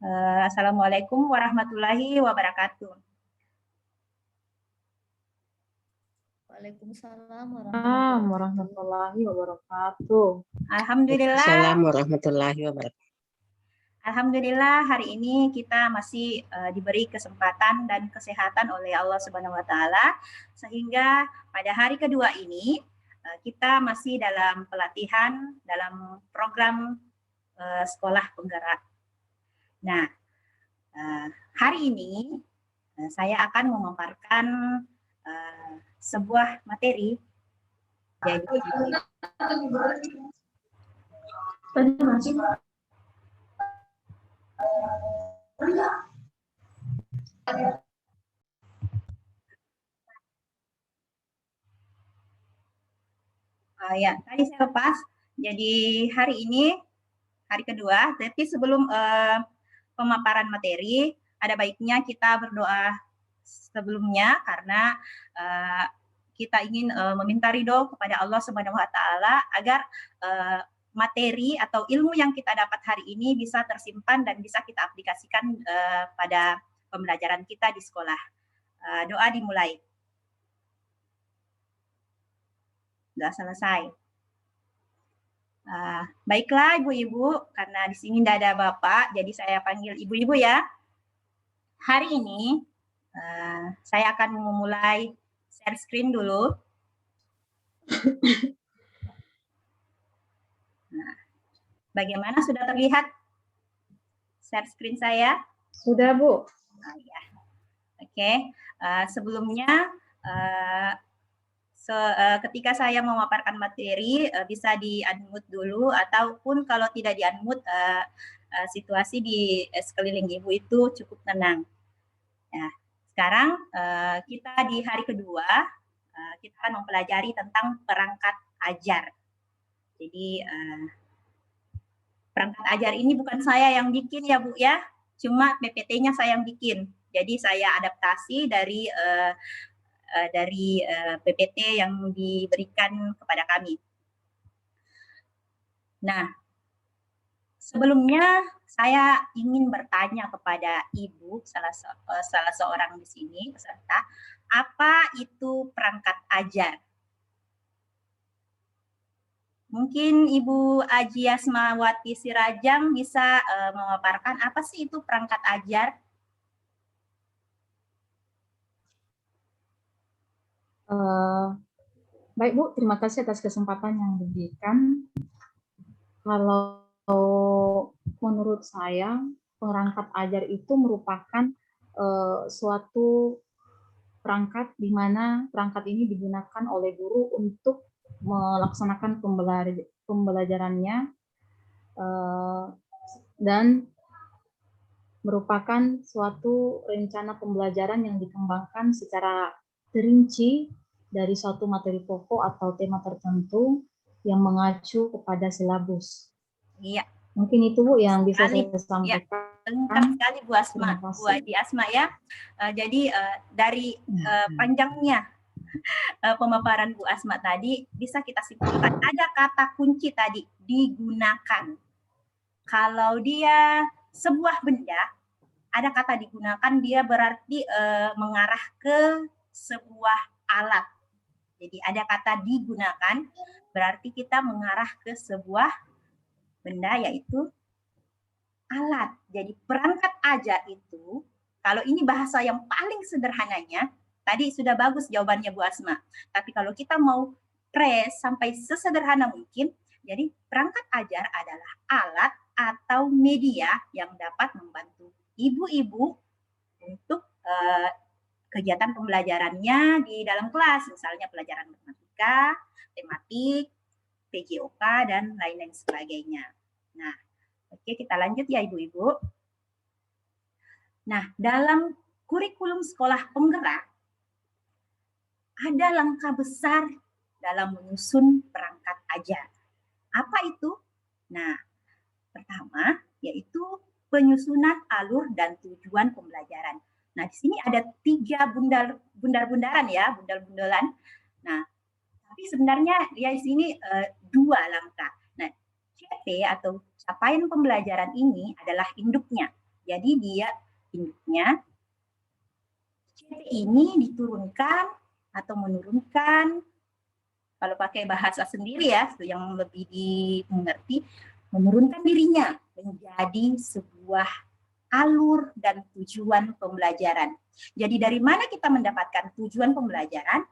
Assalamualaikum warahmatullahi wabarakatuh. Waalaikumsalam warahmatullahi wabarakatuh. Alhamdulillah. Assalamualaikum warahmatullahi wabarakatuh. Alhamdulillah hari ini kita masih diberi kesempatan dan kesehatan oleh Allah Subhanahu wa taala sehingga pada hari kedua ini kita masih dalam pelatihan dalam program sekolah penggerak. Nah, hari ini saya akan memaparkan sebuah materi. Jadi ya, tadi saya lepas. Jadi hari ini hari kedua, tapi sebelum pemaparan materi, ada baiknya kita berdoa sebelumnya karena kita ingin meminta ridho kepada Allah Subhanahu wa taala agar materi atau ilmu yang kita dapat hari ini bisa tersimpan dan bisa kita aplikasikan pada pembelajaran kita di sekolah. Doa dimulai. Sudah selesai. Baiklah ibu-ibu, karena di sini tidak ada bapak, jadi saya panggil ibu-ibu ya. Hari ini saya akan memulai share screen dulu. Nah, bagaimana, sudah terlihat share screen saya? Sudah, Bu. Ya. Oke. Sebelumnya ketika saya memaparkan materi bisa di-unmute dulu, ataupun kalau tidak di-unmute situasi di sekeliling ibu itu cukup tenang. Ya, sekarang kita di hari kedua kita akan mempelajari tentang perangkat ajar. Jadi perangkat ajar ini bukan saya yang bikin ya Bu ya, cuma PPT-nya saya yang bikin. Jadi saya adaptasi dari PPT yang diberikan kepada kami. Nah, sebelumnya saya ingin bertanya kepada Ibu, salah seorang di sini peserta, apa itu perangkat ajar? Mungkin Ibu Aji Asmawati Sirajang bisa memaparkan apa sih itu perangkat ajar? Baik Bu, terima kasih atas kesempatan yang diberikan. Kalau menurut saya, perangkat ajar itu merupakan suatu perangkat di mana perangkat ini digunakan oleh guru untuk melaksanakan pembelajarannya dan merupakan suatu rencana pembelajaran yang dikembangkan secara terinci dari suatu materi pokok atau tema tertentu yang mengacu kepada silabus. Iya. Mungkin itu Bu yang bisa saya sampaikan. Lengkap sekali Bu Asma, Bu Adi Asma ya. Jadi dari panjangnya pemaparan Bu Asma tadi bisa kita simpulkan ada kata kunci tadi, digunakan. Kalau dia sebuah benda ada kata digunakan, dia berarti mengarah ke sebuah alat. Jadi ada kata digunakan berarti kita mengarah ke sebuah benda, yaitu alat. Jadi perangkat ajar itu, kalau ini bahasa yang paling sederhananya, tadi sudah bagus jawabannya Bu Asma. Tapi kalau kita mau press sampai sesederhana mungkin, jadi perangkat ajar adalah alat atau media yang dapat membantu ibu-ibu untuk kegiatan pembelajarannya di dalam kelas, misalnya pelajaran matematika, tematik, PJOK, dan lain-lain sebagainya. Nah, oke, kita lanjut ya ibu-ibu. Nah, dalam kurikulum sekolah penggerak, ada langkah besar dalam menyusun perangkat ajar. Apa itu? Nah, pertama yaitu penyusunan alur dan tujuan pembelajaran. Nah, di sini ada 3 bundar-bundaran ya, bundar-bundaran. Nah, tapi sebenarnya ya di sini 2 langkah. Nah, CP atau capaian pembelajaran ini adalah induknya. Jadi dia induknya. CT ini diturunkan atau menurunkan, kalau pakai bahasa sendiri ya, yang lebih dimengerti, menurunkan dirinya menjadi sebuah alur dan tujuan pembelajaran. Jadi dari mana kita mendapatkan tujuan pembelajaran?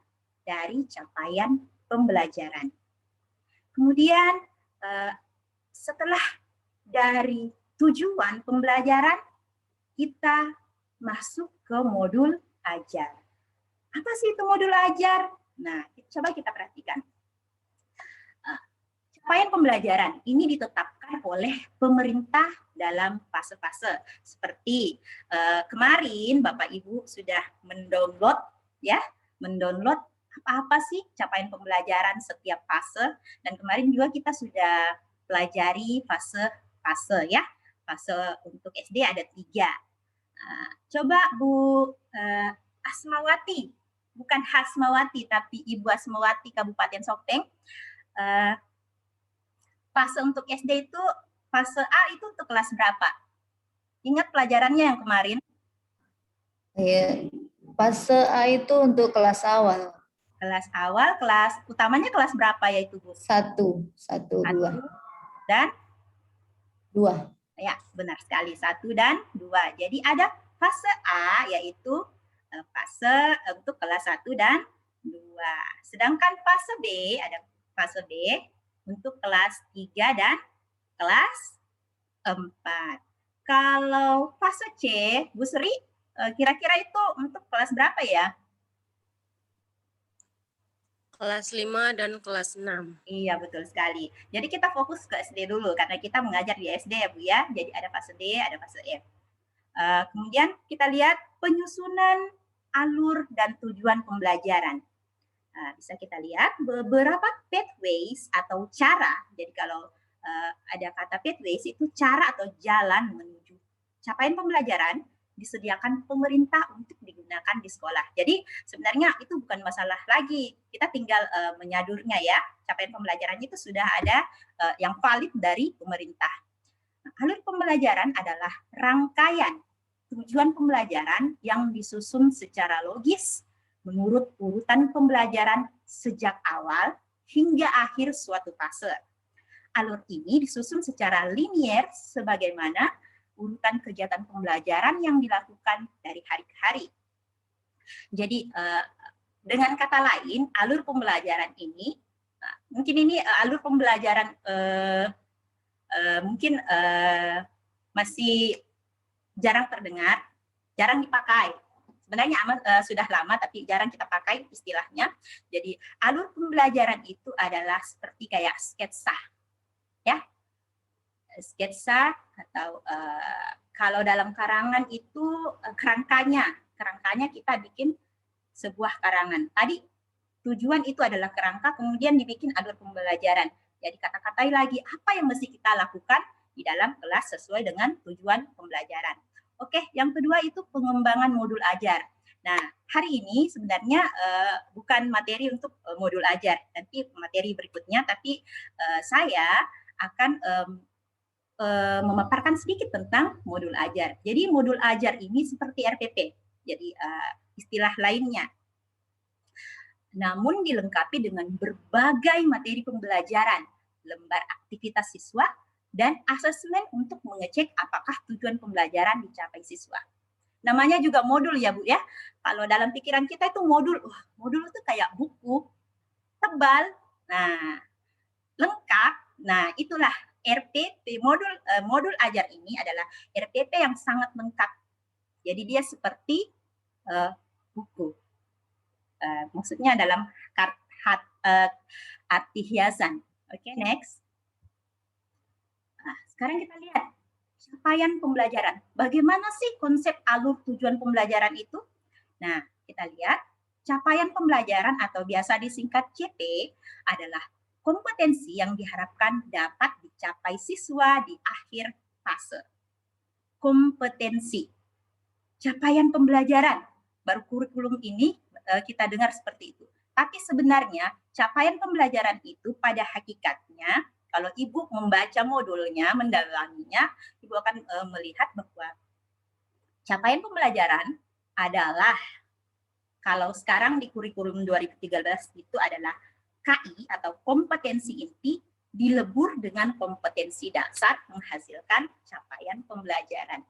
Dari capaian pembelajaran. Kemudian setelah dari tujuan pembelajaran, kita masuk ke modul ajar. Apa sih itu modul ajar? Nah, coba kita perhatikan. Capaian pembelajaran ini ditetapkan oleh pemerintah dalam fase-fase. Seperti kemarin Bapak Ibu sudah mendownload apa sih capaian pembelajaran setiap fase, dan kemarin juga kita sudah pelajari fase-fase ya. Fase untuk SD ada 3. Coba Bu Asmawati, bukan Hasmawati tapi Ibu Asmawati Kabupaten Sopeng, fase untuk SD itu, fase A itu untuk kelas berapa? Ingat pelajarannya yang kemarin? Ya, fase A itu untuk kelas awal. Kelas awal, kelas utamanya kelas berapa ya itu Bu? 1, 2. Dan 2. Ya, benar sekali, 1 dan 2. Jadi ada fase A yaitu fase untuk kelas 1 dan 2. Sedangkan fase B, ada fase B untuk kelas 3 dan kelas 4. Kalau fase C, Bu Sri, kira-kira itu untuk kelas berapa ya? Kelas 5 dan kelas 6. Iya, betul sekali. Jadi kita fokus ke SD dulu, karena kita mengajar di SD ya Bu ya. Jadi ada fase D, ada fase E. Kemudian kita lihat penyusunan alur dan tujuan pembelajaran. Bisa kita lihat beberapa pathways atau cara. Jadi kalau ada kata pathways itu cara atau jalan menuju capaian pembelajaran disediakan pemerintah untuk digunakan di sekolah. Jadi sebenarnya itu bukan masalah lagi, kita tinggal menyadurnya ya. Capaian pembelajarannya itu sudah ada yang valid dari pemerintah. Nah, alur pembelajaran adalah rangkaian tujuan pembelajaran yang disusun secara logis menurut urutan pembelajaran sejak awal hingga akhir suatu fase. Alur ini disusun secara linier sebagaimana urutan kegiatan pembelajaran yang dilakukan dari hari ke hari. Jadi dengan kata lain, alur pembelajaran ini, mungkin ini alur pembelajaran mungkin masih jarang terdengar, jarang dipakai. Sebenarnya sudah lama tapi jarang kita pakai istilahnya. Jadi alur pembelajaran itu adalah seperti kayak sketsa, ya. Sketsa atau kalau dalam karangan itu kerangkanya kita bikin sebuah karangan. Tadi tujuan itu adalah kerangka, kemudian dibikin alur pembelajaran. Jadi kata-katai lagi apa yang mesti kita lakukan di dalam kelas sesuai dengan tujuan pembelajaran. Oke, yang kedua itu pengembangan modul ajar. Nah, hari ini sebenarnya bukan materi untuk modul ajar, nanti materi berikutnya, tapi saya akan memaparkan sedikit tentang modul ajar. Jadi modul ajar ini seperti RPP, jadi istilah lainnya. Namun dilengkapi dengan berbagai materi pembelajaran, lembar aktivitas siswa, dan asesmen untuk mengecek apakah tujuan pembelajaran dicapai siswa. Namanya juga modul ya Bu ya. Kalau dalam pikiran kita itu modul, modul itu kayak buku, tebal, nah lengkap. Nah itulah RPP, modul ajar ini adalah RPP yang sangat lengkap. Jadi dia seperti buku. Maksudnya dalam arti hiasan. Oke, next. Nah, sekarang kita lihat capaian pembelajaran. Bagaimana sih konsep alur tujuan pembelajaran itu? Nah, kita lihat capaian pembelajaran atau biasa disingkat CP adalah kompetensi yang diharapkan dapat dicapai siswa di akhir fase. Kompetensi. Capaian pembelajaran. Baru kurikulum ini kita dengar seperti itu. Tapi sebenarnya capaian pembelajaran itu pada hakikatnya, kalau Ibu membaca modulnya, mendalaminya, Ibu akan melihat bahwa Capaian pembelajaran adalah, kalau sekarang di kurikulum 2013 itu adalah KI atau kompetensi inti dilebur dengan kompetensi dasar menghasilkan capaian pembelajaran.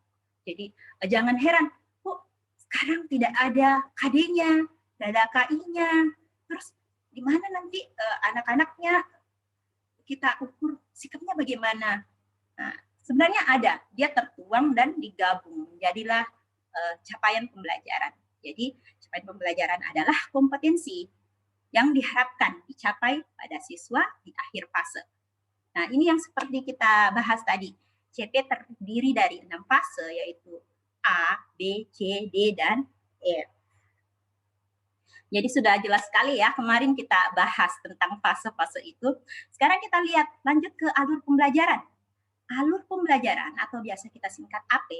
Jadi jangan heran, kok sekarang tidak ada KD-nya, tidak ada KI-nya, terus di mana nanti anak-anaknya kita ukur sikapnya bagaimana? Nah, sebenarnya ada, dia tertuang dan digabung, jadilah capaian pembelajaran. Jadi capaian pembelajaran adalah kompetensi yang diharapkan dicapai pada siswa di akhir fase. Nah, ini yang seperti kita bahas tadi. CP terdiri dari 6 fase, yaitu A, B, C, D, dan E. Jadi sudah jelas sekali ya, kemarin kita bahas tentang fase-fase itu. Sekarang kita lihat, lanjut ke alur pembelajaran. Alur pembelajaran atau biasa kita singkat AP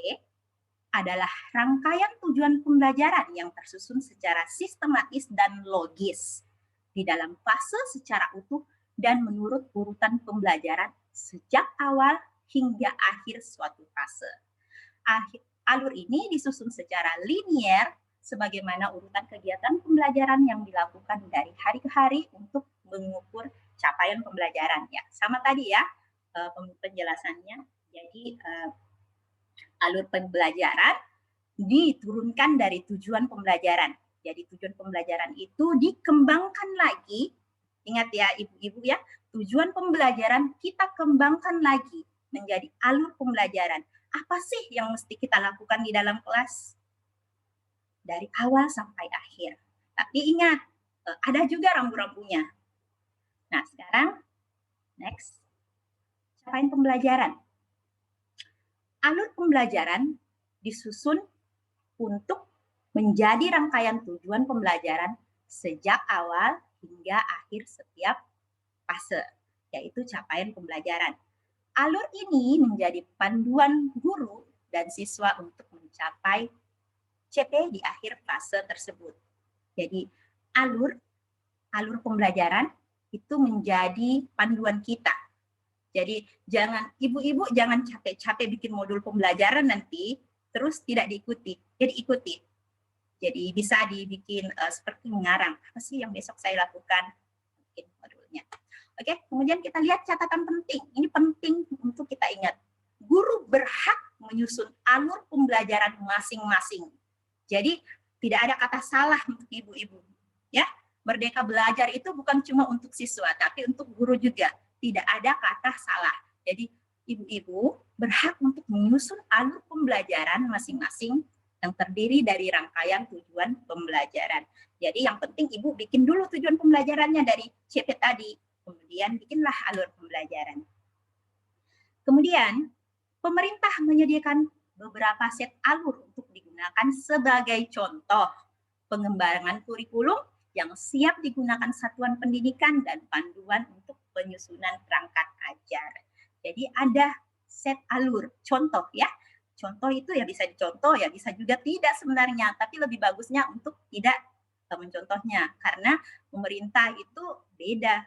adalah rangkaian tujuan pembelajaran yang tersusun secara sistematis dan logis di dalam fase secara utuh dan menurut urutan pembelajaran sejak awal hingga akhir suatu fase. Alur ini disusun secara linier sebagaimana urutan kegiatan pembelajaran yang dilakukan dari hari ke hari untuk mengukur capaian pembelajaran. Ya, sama tadi ya penjelasannya. Jadi alur pembelajaran diturunkan dari tujuan pembelajaran. Jadi tujuan pembelajaran itu dikembangkan lagi. Ingat ya ibu-ibu ya, tujuan pembelajaran kita kembangkan lagi menjadi alur pembelajaran. Apa sih yang mesti kita lakukan di dalam kelas? Dari awal sampai akhir. Tapi ingat, ada juga rambu-rambunya. Nah, sekarang next. Capaian pembelajaran. Alur pembelajaran disusun untuk menjadi rangkaian tujuan pembelajaran sejak awal hingga akhir setiap fase, yaitu capaian pembelajaran. Alur ini menjadi panduan guru dan siswa untuk mencapai CP di akhir fase tersebut. Jadi alur pembelajaran itu menjadi panduan kita. Jadi ibu-ibu jangan capek-capek bikin modul pembelajaran nanti terus tidak diikuti. Jadi ikuti. Jadi bisa dibikin seperti mengarang. Apa sih yang besok saya lakukan? Bikin modulnya. Oke, kemudian kita lihat catatan penting. Ini penting untuk kita ingat. Guru berhak menyusun alur pembelajaran masing-masing. Jadi tidak ada kata salah untuk ibu-ibu. Ya, Merdeka Belajar itu bukan cuma untuk siswa, tapi untuk guru juga. Tidak ada kata salah. Jadi ibu-ibu berhak untuk menyusun alur pembelajaran masing-masing yang terdiri dari rangkaian tujuan pembelajaran. Jadi yang penting ibu bikin dulu tujuan pembelajarannya dari CP tadi, kemudian bikinlah alur pembelajaran. Kemudian pemerintah menyediakan beberapa set alur untuk digunakan sebagai contoh pengembangan kurikulum yang siap digunakan satuan pendidikan dan panduan untuk penyusunan perangkat ajar. Jadi ada set alur, contoh ya. Contoh itu ya bisa dicontoh, ya bisa juga tidak sebenarnya, tapi lebih bagusnya untuk tidak mencontohnya, karena pemerintah itu beda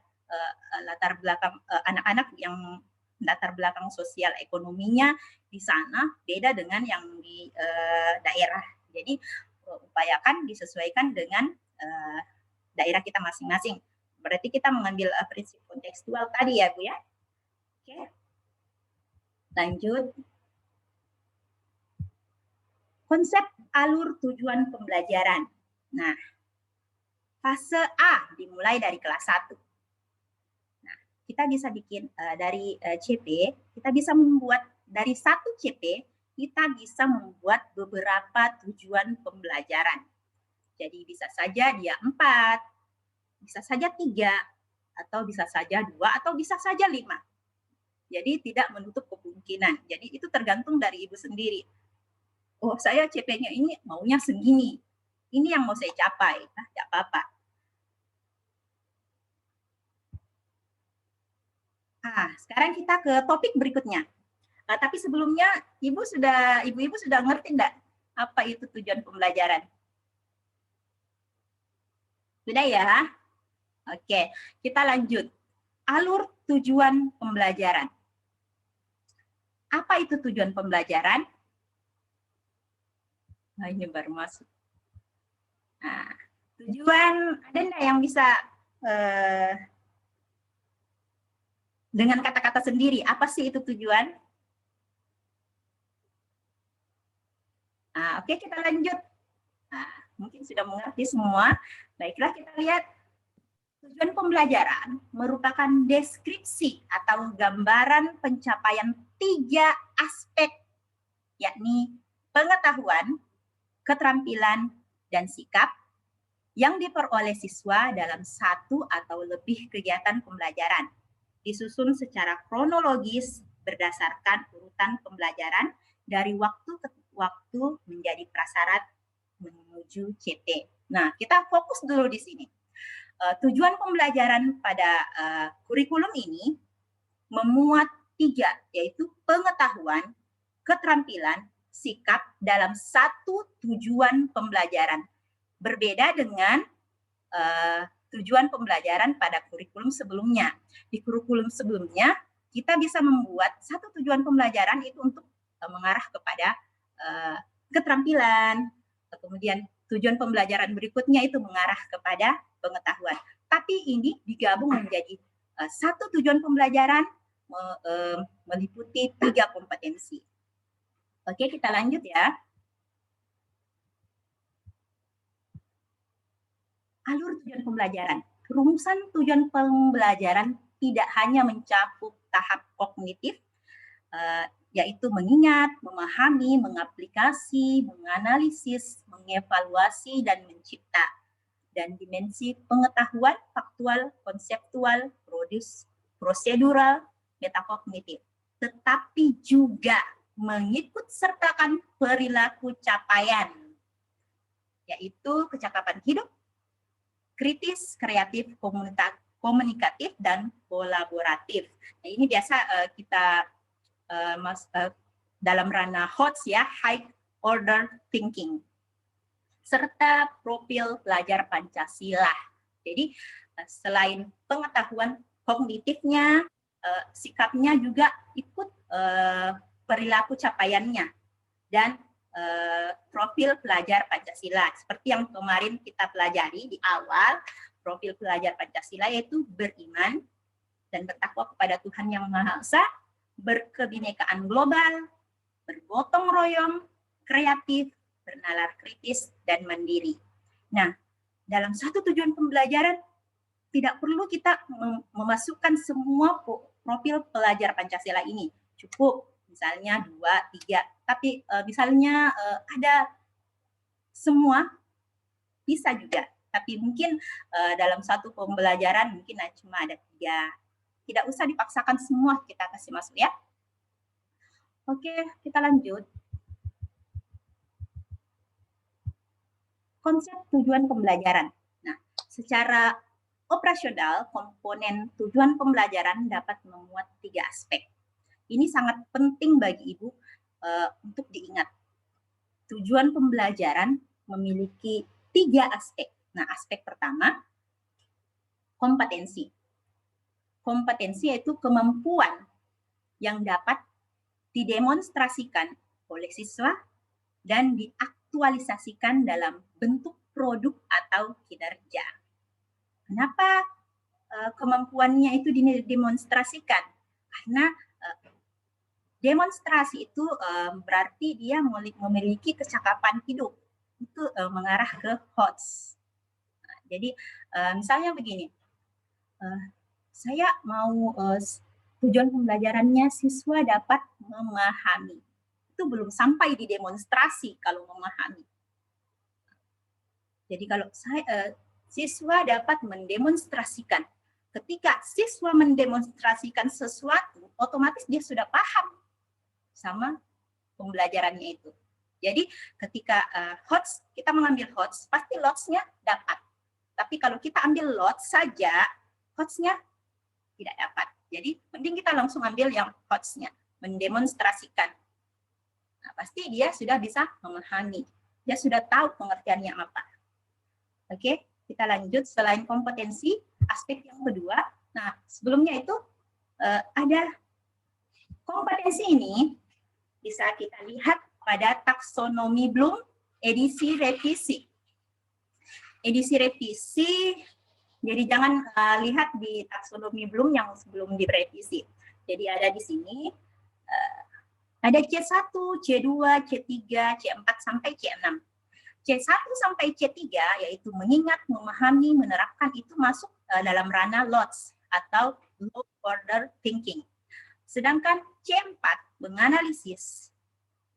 latar belakang anak-anak yang latar belakang sosial ekonominya di sana beda dengan yang di daerah. Jadi upayakan disesuaikan dengan daerah kita masing-masing. Berarti kita mengambil prinsip kontekstual tadi ya Bu ya. Oke. Lanjut. Konsep alur tujuan pembelajaran. Nah, fase A dimulai dari kelas 1. Nah, kita bisa bikin dari CP, kita bisa membuat dari 1 CP, kita bisa membuat beberapa tujuan pembelajaran. Jadi bisa saja dia 4, bisa saja 3, atau bisa saja 2, atau bisa saja 5. Jadi tidak menutup kemungkinan. Jadi itu tergantung dari ibu sendiri. Oh, saya CP-nya ini maunya segini. Ini yang mau saya capai. Nah, tidak apa-apa. Sekarang kita ke topik berikutnya. Tapi sebelumnya, ibu-ibu sudah ngerti enggak apa itu tujuan pembelajaran? Sudah ya? Oke, kita lanjut. Alur tujuan pembelajaran. Apa itu tujuan pembelajaran? Nah, ini baru masuk. Nah, tujuan, ada nggak yang bisa dengan kata-kata sendiri, apa sih itu tujuan? Nah, oke, kita lanjut. Nah, mungkin sudah mengerti semua. Baiklah, kita lihat. Tujuan pembelajaran merupakan deskripsi atau gambaran pencapaian 3 aspek, yakni pengetahuan, keterampilan, dan sikap yang diperoleh siswa dalam satu atau lebih kegiatan pembelajaran, disusun secara kronologis berdasarkan urutan pembelajaran dari waktu ke waktu menjadi prasyarat menuju CT. Nah, kita fokus dulu di sini. Tujuan pembelajaran pada kurikulum ini memuat 3, yaitu pengetahuan, keterampilan, sikap dalam satu tujuan pembelajaran. Berbeda dengan tujuan pembelajaran pada kurikulum sebelumnya. Di kurikulum sebelumnya, kita bisa membuat satu tujuan pembelajaran itu untuk mengarah kepada keterampilan, kemudian tujuan pembelajaran berikutnya itu mengarah kepada pengetahuan. Tapi ini digabung menjadi satu tujuan pembelajaran meliputi 3 kompetensi. Oke, kita lanjut ya. Alur tujuan pembelajaran. Rumusan tujuan pembelajaran tidak hanya mencakup tahap kognitif, yaitu mengingat, memahami, mengaplikasi, menganalisis, mengevaluasi, dan mencipta. Dan dimensi pengetahuan, faktual, konseptual, prosedural, metakognitif. Tetapi juga mengikut sertakan perilaku capaian, yaitu kecakapan hidup, kritis, kreatif, komunikatif, dan kolaboratif. Nah, ini biasa kita dalam ranah HOTS ya, High Order Thinking, serta profil pelajar Pancasila. Jadi selain pengetahuan kognitifnya, sikapnya juga ikut perilaku capaiannya dan profil pelajar Pancasila. Seperti yang kemarin kita pelajari di awal, profil pelajar Pancasila yaitu beriman dan bertakwa kepada Tuhan Yang Maha Esa, berkebinekaan global, bergotong royong, kreatif, bernalar kritis, dan mandiri. Nah, dalam satu tujuan pembelajaran, tidak perlu kita memasukkan semua profil pelajar Pancasila ini. Cukup, misalnya 2, 3. Tapi misalnya ada semua, bisa juga. Tapi mungkin dalam satu pembelajaran mungkin cuma ada 3. Tidak usah dipaksakan semua kita kasih masuk ya. Oke, kita lanjut. Konsep tujuan pembelajaran. Nah, secara operasional, komponen tujuan pembelajaran dapat memuat 3 aspek. Ini sangat penting bagi Ibu untuk diingat. Tujuan pembelajaran memiliki 3 aspek. Nah, aspek pertama, kompetensi. Kompetensi yaitu kemampuan yang dapat didemonstrasikan oleh siswa dan diaktualisasikan dalam bentuk produk atau kinerja. Kenapa kemampuannya itu didemonstrasikan? Karena demonstrasi itu berarti dia memiliki kecakapan hidup. Itu mengarah ke HOTS. Nah, jadi misalnya begini, saya mau tujuan pembelajarannya siswa dapat memahami. Itu belum sampai di demonstrasi kalau memahami. Jadi kalau siswa dapat mendemonstrasikan. Ketika siswa mendemonstrasikan sesuatu, otomatis dia sudah paham sama pembelajarannya itu. Jadi ketika HOTS, kita mengambil HOTS, pasti LOTS-nya dapat. Tapi kalau kita ambil LOTS saja, HOTS-nya tidak dapat. Jadi mending kita langsung ambil yang HOTS-nya, mendemonstrasikan. Nah, pasti dia sudah bisa memahami. Dia sudah tahu pengertiannya apa. Oke, kita lanjut. Selain kompetensi, aspek yang kedua. Nah, sebelumnya itu ada kompetensi ini bisa kita lihat pada taksonomi Bloom edisi revisi. Edisi revisi, jadi jangan lihat di taksonomi belum yang sebelum direvisi. Jadi ada di sini, ada C1, C2, C3, C4, sampai C6. C1 sampai C3 yaitu mengingat, memahami, menerapkan itu masuk dalam ranah LOTS atau low order thinking. Sedangkan C4 menganalisis,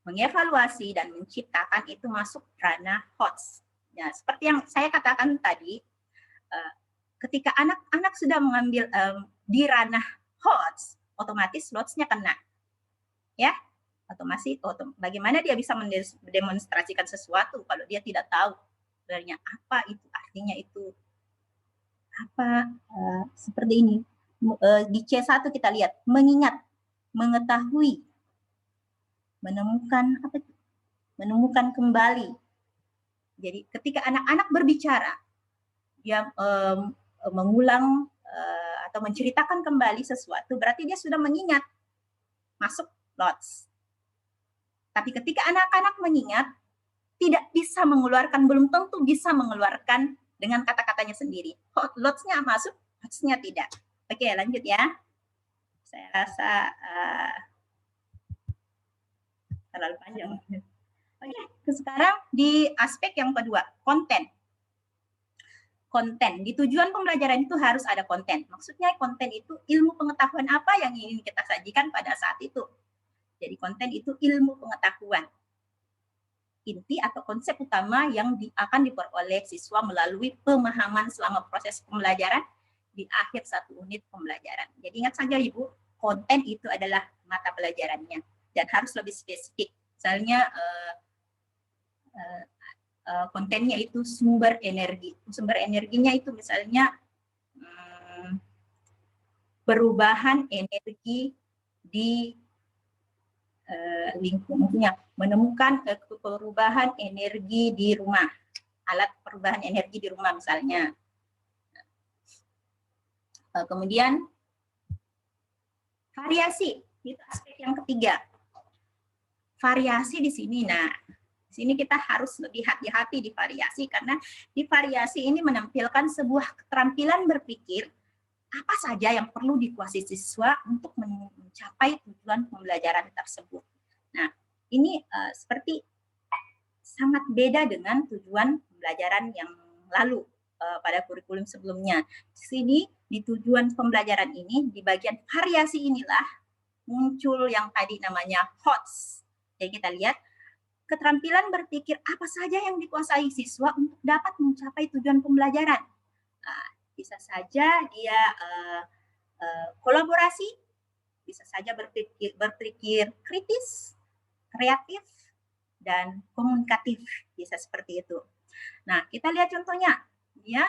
mengevaluasi dan menciptakan itu masuk ranah HOTS. Ya, seperti yang saya katakan tadi, ketika anak-anak sudah mengambil di ranah HOTS, otomatis LOTS-nya kena. Ya, bagaimana dia bisa mendemonstrasikan sesuatu kalau dia tidak tahu sebenarnya apa itu, artinya itu apa, seperti ini. Di C1 kita lihat mengingat, mengetahui, menemukan apa itu? Menemukan kembali. Jadi ketika anak-anak berbicara, dia mengulang atau menceritakan kembali sesuatu, berarti dia sudah mengingat, masuk LOTS. Tapi ketika anak-anak mengingat, tidak bisa mengeluarkan, belum tentu bisa mengeluarkan dengan kata-katanya sendiri. LOTS-nya masuk, HOTS-nya tidak. Oke, lanjut ya. Saya rasa terlalu panjang. Oke, sekarang di aspek yang kedua, konten. Konten, di tujuan pembelajaran itu harus ada konten. Maksudnya konten itu ilmu pengetahuan apa yang ingin kita sajikan pada saat itu. Jadi konten itu ilmu pengetahuan. Inti atau konsep utama yang akan diperoleh siswa melalui pemahaman selama proses pembelajaran di akhir satu unit pembelajaran. Jadi ingat saja Ibu, konten itu adalah mata pelajarannya dan harus lebih spesifik. Misalnya kontennya itu sumber energi. Sumber energinya itu misalnya perubahan energi di lingkungannya, menemukan perubahan energi di rumah, alat perubahan energi di rumah misalnya. Kemudian variasi, itu aspek yang ketiga. Variasi di sini, nah di sini kita harus lebih hati-hati di variasi karena di variasi ini menampilkan sebuah keterampilan berpikir apa saja yang perlu dikuasai siswa untuk mencapai tujuan pembelajaran tersebut. Nah, ini seperti sangat beda dengan tujuan pembelajaran yang lalu pada kurikulum sebelumnya. Di sini, di tujuan pembelajaran ini, di bagian variasi inilah muncul yang tadi namanya HOTS. Jadi kita lihat, keterampilan berpikir apa saja yang dikuasai siswa untuk dapat mencapai tujuan pembelajaran. Nah, bisa saja dia kolaborasi, bisa saja berpikir kritis, kreatif, dan komunikatif, bisa seperti itu. Nah, kita lihat contohnya, dia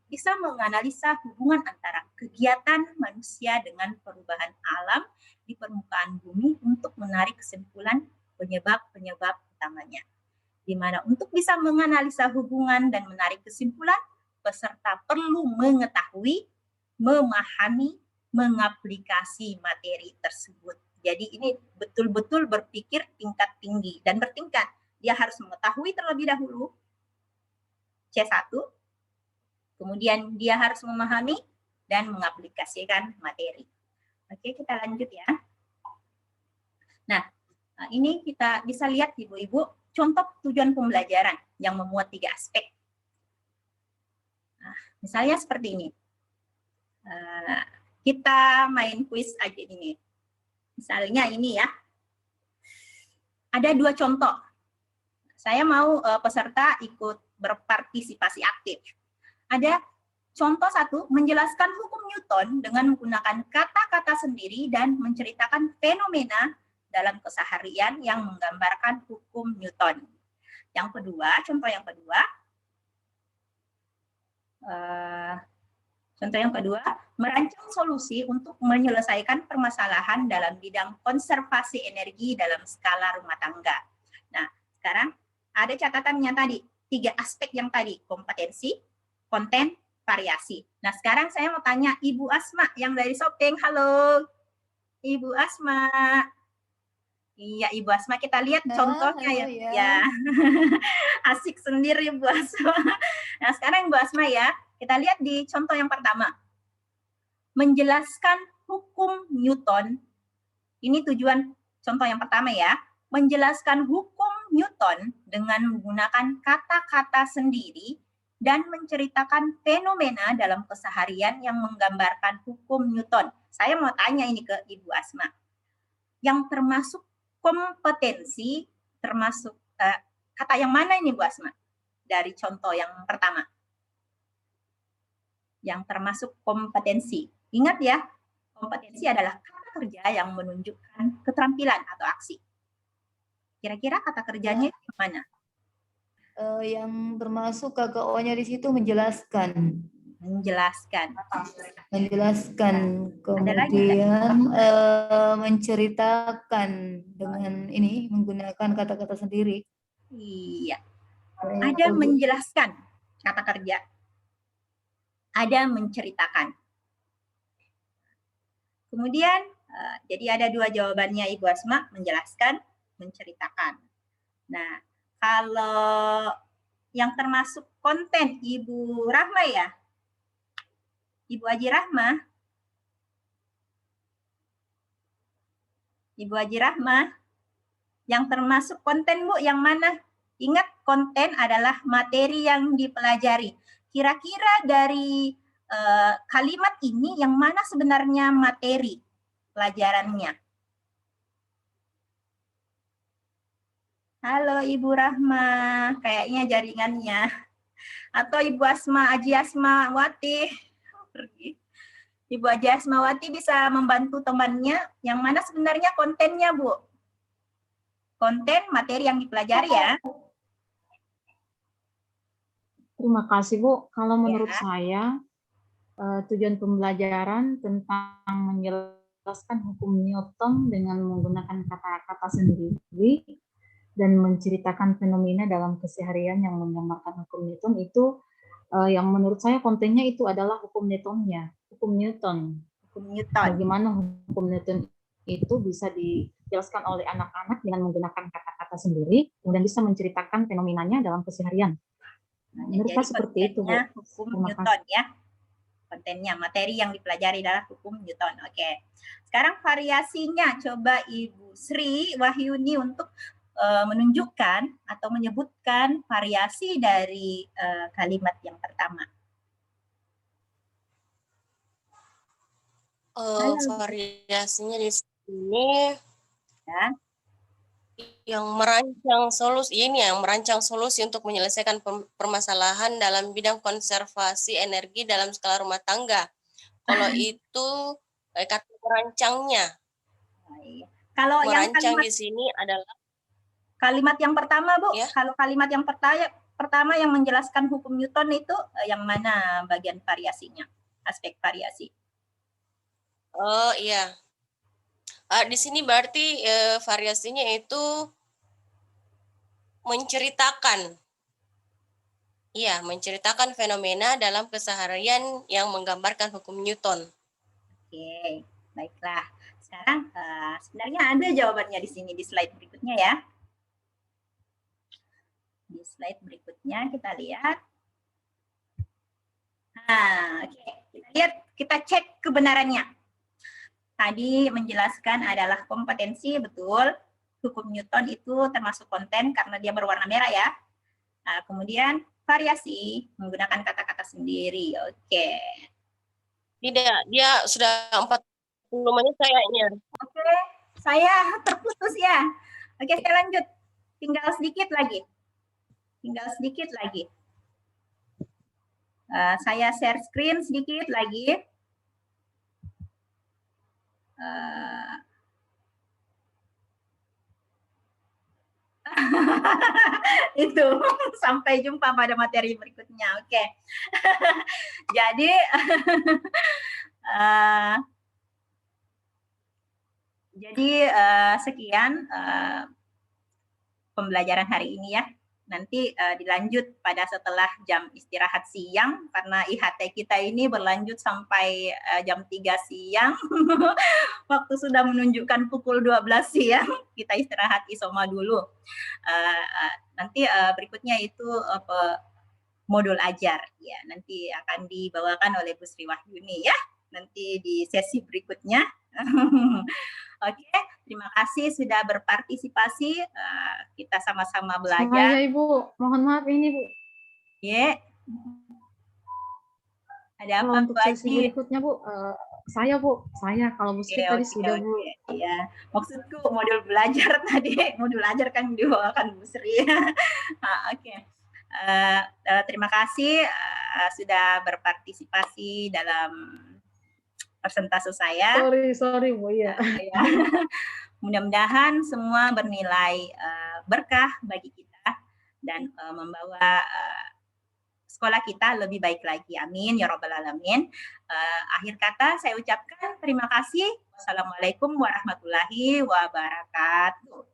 bisa menganalisa hubungan antara kegiatan manusia dengan perubahan alam di permukaan bumi untuk menarik kesimpulan penyebab-penyebab utamanya. Di mana untuk bisa menganalisa hubungan dan menarik kesimpulan, peserta perlu mengetahui, memahami, mengaplikasi materi tersebut. Jadi ini betul-betul berpikir tingkat tinggi dan bertingkat. Dia harus mengetahui terlebih dahulu C1, kemudian dia harus memahami dan mengaplikasikan materi. Oke, kita lanjut ya. Nah, ini kita bisa lihat Ibu-Ibu contoh tujuan pembelajaran yang memuat 3 aspek. Nah, misalnya seperti ini. Kita main kuis aja ini. Misalnya ini ya. Ada 2 contoh. Saya mau peserta ikut berpartisipasi aktif. Ada contoh 1, menjelaskan hukum Newton dengan menggunakan kata-kata sendiri dan menceritakan fenomena dalam keseharian yang menggambarkan hukum Newton. Yang kedua, contoh yang kedua, merancang solusi untuk menyelesaikan permasalahan dalam bidang konservasi energi dalam skala rumah tangga. Nah, sekarang ada catatannya tadi, 3 aspek yang tadi, kompetensi, konten, variasi. Nah, sekarang saya mau tanya Ibu Asma yang dari Sopeng. Halo, Ibu Asma. Iya, Ibu Asma, kita lihat contohnya ya. halo ya. Ya. Asik sendiri Ibu Asma. Nah, sekarang Ibu Asma ya, kita lihat di contoh yang pertama. Menjelaskan hukum Newton. Ini tujuan contoh yang pertama ya. Menjelaskan hukum Newton dengan menggunakan kata-kata sendiri dan menceritakan fenomena dalam keseharian yang menggambarkan hukum Newton. Saya mau tanya ini ke Ibu Asma. Yang termasuk kompetensi, termasuk kata yang mana ini Bu Asma? Dari contoh yang pertama. Yang termasuk kompetensi. Ingat ya, kompetensi adalah kata kerja yang menunjukkan keterampilan atau aksi. Kira-kira kata kerjanya yang mana? Yang termasuk KKO-nya di situ menjelaskan. Menjelaskan. Kemudian menceritakan dengan ini menggunakan kata-kata sendiri. Iya. Ada menjelaskan kata kerja. Ada menceritakan. Kemudian, jadi ada dua jawabannya Ibu Asma, menjelaskan, menceritakan. Nah, kalau yang termasuk konten Ibu Rahma ya, Ibu Haji Rahma. Ibu Haji Rahma, yang termasuk konten Bu, yang mana? Ingat, konten adalah materi yang dipelajari. Kira-kira dari kalimat ini yang mana sebenarnya materi pelajarannya? Halo Ibu Rahma, kayaknya jaringannya. Atau Ibu Asma, Haji Asmawati. Pergi. Ibu Haji Asmawati bisa membantu temannya, yang mana sebenarnya kontennya, Bu? Konten materi yang dipelajari ya. Terima kasih Bu. Kalau menurut saya tujuan pembelajaran tentang menjelaskan hukum Newton dengan menggunakan kata-kata sendiri dan menceritakan fenomena dalam keseharian yang menggambarkan hukum Newton itu yang menurut saya kontennya itu adalah hukum Newtonnya, hukum Newton. Hukum Newton. Bagaimana hukum Newton itu bisa dijelaskan oleh anak-anak dengan menggunakan kata-kata sendiri, kemudian bisa menceritakan fenomenanya dalam keseharian. Menurut saya seperti itu, Bu. Hukum Newton ya. Kontennya, materi yang dipelajari adalah hukum Newton. Oke. Sekarang variasinya, coba Ibu Sri Wahyuni untuk menunjukkan atau menyebutkan variasi dari kalimat yang pertama. Variasinya di sini Ya. yang merancang solusi untuk menyelesaikan permasalahan dalam bidang konservasi energi dalam skala rumah tangga. Kalau itu kata merancangnya. Kalau yang merancang di sini adalah kalimat yang pertama, Bu. Ya. Kalau kalimat yang pertama yang menjelaskan hukum Newton itu yang mana bagian variasinya? Aspek variasi. Oh iya. Di sini berarti variasinya itu menceritakan. Iya, menceritakan fenomena dalam keseharian yang menggambarkan hukum Newton. Oke, baiklah. Sekarang sebenarnya ada jawabannya di sini di slide berikutnya ya. Di slide berikutnya kita lihat. Nah, oke. Kita cek kebenarannya. Tadi menjelaskan adalah kompetensi, betul. Hukum Newton itu termasuk konten karena dia berwarna merah ya. Nah, kemudian variasi menggunakan kata-kata sendiri. Oke. Tidak, dia sudah 40 menit kayaknya. Oke, saya terputus ya. Oke, saya lanjut. Tinggal sedikit lagi. Saya share screen sedikit lagi. Itu sampai jumpa pada materi berikutnya. Oke. Jadi sekian pembelajaran hari ini ya. nanti dilanjut pada setelah jam istirahat siang, karena IHT kita ini berlanjut sampai jam 3 siang. Waktu sudah menunjukkan pukul 12 siang, kita istirahat isoma dulu. Nanti berikutnya itu modul ajar, ya nanti akan dibawakan oleh Bu Sri Wahyuni ya, nanti di sesi berikutnya. Oke, terima kasih sudah berpartisipasi. Kita sama-sama belajar. Saya Ibu, mohon maaf ini Bu. Ya. Ada Kalau apa untuk Bu sesi Aji? berikutnya Bu, saya Bu, kalau Bu Sri tadi sudah Bu. Ya, maksudku modul belajar tadi, modul belajar kan dibawakan Bu Sri. Oke. Terima kasih sudah berpartisipasi dalam persentase saya. Sorry Bu, ya. Mudah-mudahan semua bernilai berkah bagi kita dan membawa sekolah kita lebih baik lagi. Amin ya robbal alamin. Akhir kata saya ucapkan terima kasih. Wassalamualaikum warahmatullahi wabarakatuh.